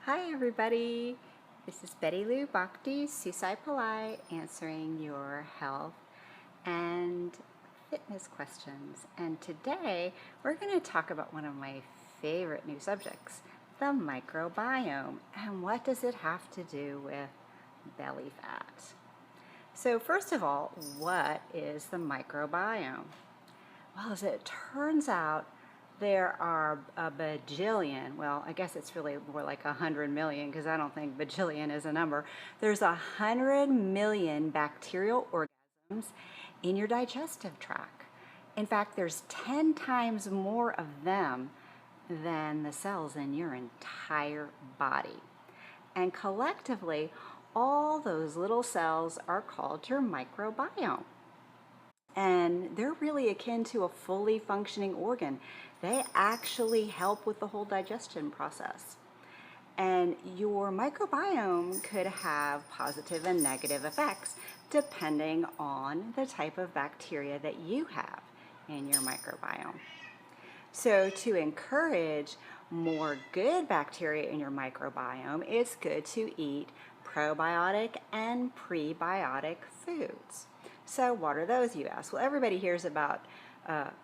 Hi everybody, this is Betty Lou Bhakti, Susai Pillai, answering your health and fitness questions. And today we're going to talk about one of my favorite new subjects, the microbiome. And what does it have to do with belly fat? So first of all, what is the microbiome? Well, as it turns out, there are a bajillion, well, I guess it's really more like 100 million because I don't think bajillion is a number. There's 100 million bacterial organisms in your digestive tract. In fact, there's 10 times more of them than the cells in your entire body. And collectively, all those little cells are called your microbiome. And they're really akin to a fully functioning organ. They actually help with the whole digestion process. And your microbiome could have positive and negative effects depending on the type of bacteria that you have in your microbiome. So to encourage more good bacteria in your microbiome, it's good to eat probiotic and prebiotic foods. So what are those, you ask? Well, everybody hears about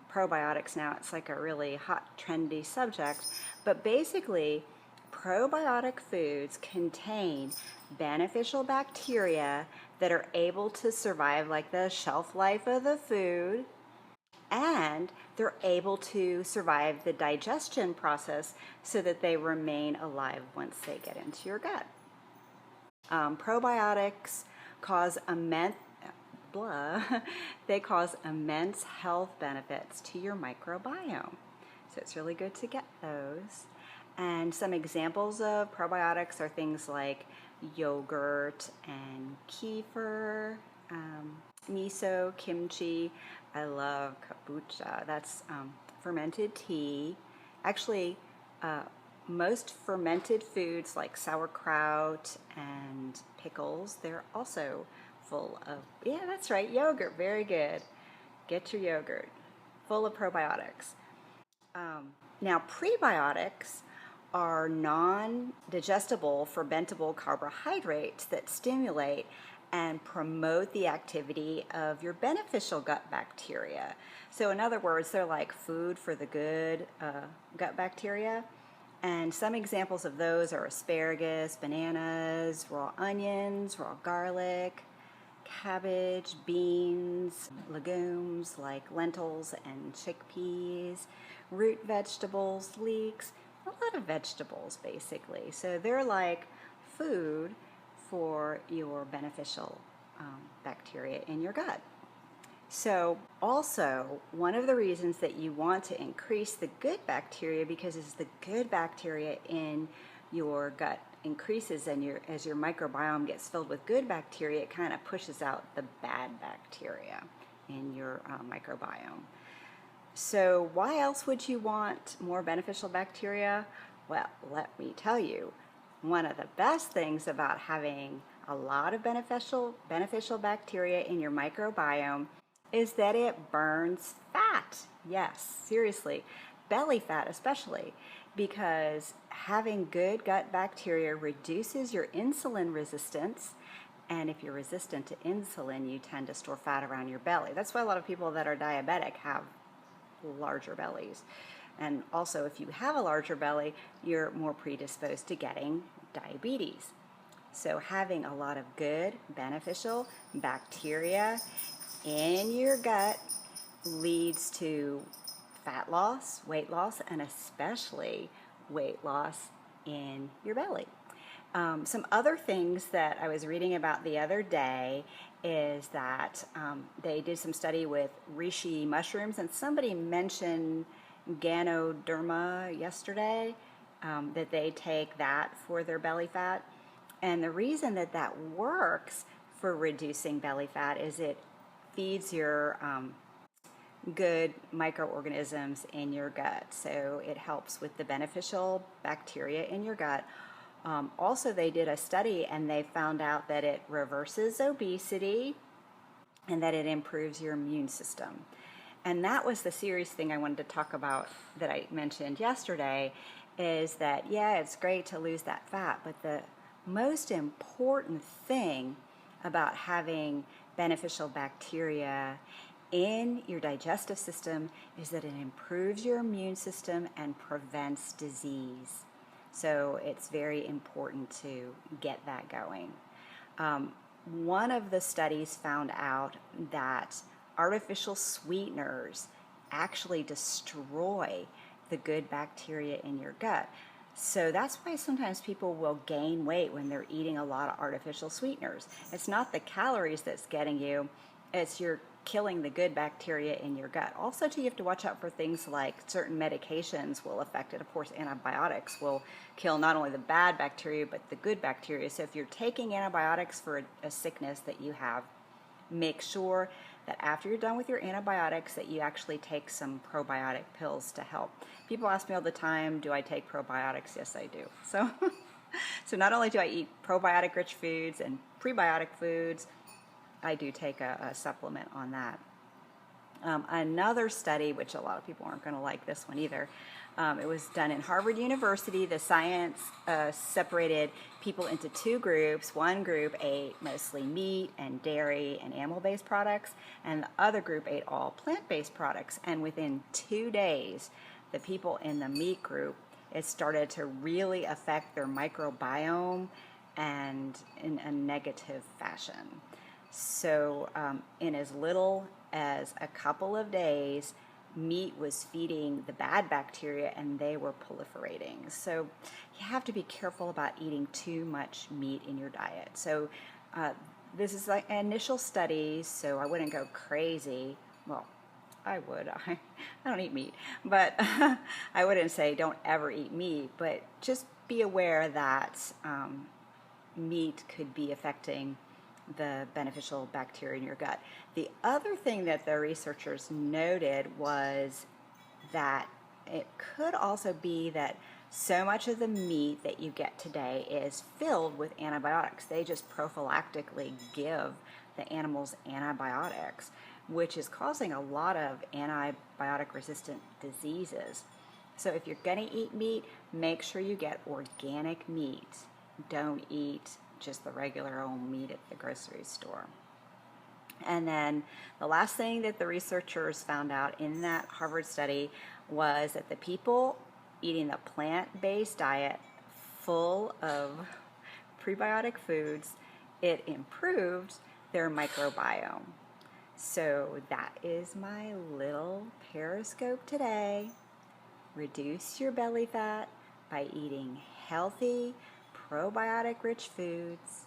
probiotics now. It's like a really hot, trendy subject. But basically, probiotic foods contain beneficial bacteria that are able to survive like the shelf life of the food, and they're able to survive the digestion process so that they remain alive once they get into your gut. Probiotics cause immense they cause immense health benefits to your microbiome. So it's really good to get those. And some examples of probiotics are things like yogurt and kefir, miso, kimchi. I love kombucha. That's fermented tea. Actually, most fermented foods like sauerkraut and pickles, they're also full of, yeah, that's right, yogurt. Very good. Get your yogurt. Full of probiotics. Now, prebiotics are non-digestible, fermentable carbohydrates that stimulate and promote the activity of your beneficial gut bacteria. So in other words, they're like food for the good gut bacteria. And some examples of those are asparagus, bananas, raw onions, raw garlic, cabbage, beans, legumes like lentils and chickpeas, root vegetables, leeks, a lot of vegetables basically. So they're like food for your beneficial bacteria in your gut. So also, one of the reasons that you want to increase the good bacteria, because as the good bacteria in your gut increases and as your microbiome gets filled with good bacteria, it kind of pushes out the bad bacteria in your microbiome. So why else would you want more beneficial bacteria? Well, let me tell you, one of the best things about having a lot of beneficial bacteria in your microbiome is that it burns fat. Yes, seriously, belly fat especially, because having good gut bacteria reduces your insulin resistance. And if you're resistant to insulin, you tend to store fat around your belly. That's why a lot of people that are diabetic have larger bellies. And also, if you have a larger belly, you're more predisposed to getting diabetes. So having a lot of good, beneficial bacteria in your gut leads to fat loss, weight loss, and especially weight loss in your belly. Some other things that I was reading about the other day is that they did some study with reishi mushrooms, and somebody mentioned Ganoderma yesterday, that they take that for their belly fat. And the reason that that works for reducing belly fat is it feeds your good microorganisms in your gut. So it helps with the beneficial bacteria in your gut. Also, they did a study and they found out that it reverses obesity and that it improves your immune system. And that was the serious thing I wanted to talk about that I mentioned yesterday, is that, yeah, it's great to lose that fat, but the most important thing about having beneficial bacteria in your digestive system is that it improves your immune system and prevents disease. So it's very important to get that going. One of the studies found out that artificial sweeteners actually destroy the good bacteria in your gut. So that's why sometimes people will gain weight when they're eating a lot of artificial sweeteners. It's not the calories that's getting you, it's you're killing the good bacteria in your gut. Also, too, you have to watch out for things like certain medications will affect it. Of course, antibiotics will kill not only the bad bacteria, but the good bacteria. So if you're taking antibiotics for a sickness that you have, make sure that after you're done with your antibiotics that you actually take some probiotic pills to help. People ask me all the time, do I take probiotics? Yes, I do. So not only do I eat probiotic rich foods and prebiotic foods, I do take a supplement on that. Another study, which a lot of people aren't going to like this one either, it was done in Harvard University. The science separated people into two groups. One group ate mostly meat and dairy and animal-based products, and the other group ate all plant-based products. And within 2 days, the people in the meat group, it started to really affect their microbiome and in a negative fashion. So in as little as a couple of days, meat was feeding the bad bacteria and they were proliferating. So you have to be careful about eating too much meat in your diet. So this is like initial studies, so I wouldn't go crazy. Well, I would. I don't eat meat, but I wouldn't say don't ever eat meat, but just be aware that meat could be affecting the beneficial bacteria in your gut. The other thing that the researchers noted was that it could also be that so much of the meat that you get today is filled with antibiotics. They just prophylactically give the animals antibiotics, which is causing a lot of antibiotic resistant diseases. So if you're going to eat meat, make sure you get organic meat. Don't eat just the regular old meat at the grocery store. And then the last thing that the researchers found out in that Harvard study was that the people eating the plant-based diet full of prebiotic foods, it improved their microbiome. So that is my little periscope today. Reduce your belly fat by eating healthy, probiotic-rich foods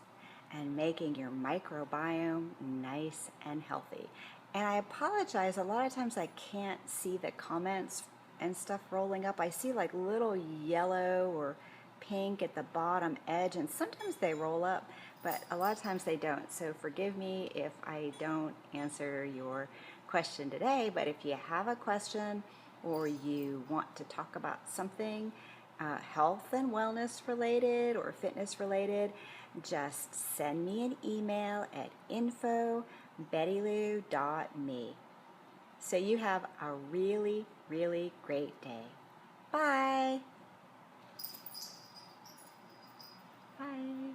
and making your microbiome nice and healthy. And I apologize, a lot of times I can't see the comments and stuff rolling up. I see like little yellow or pink at the bottom edge, and sometimes they roll up, but a lot of times they don't. So forgive me if I don't answer your question today, but if you have a question or you want to talk about something health and wellness related or fitness related, just send me an email at info@bettylou.me. So you have a really, really great day. Bye. Bye.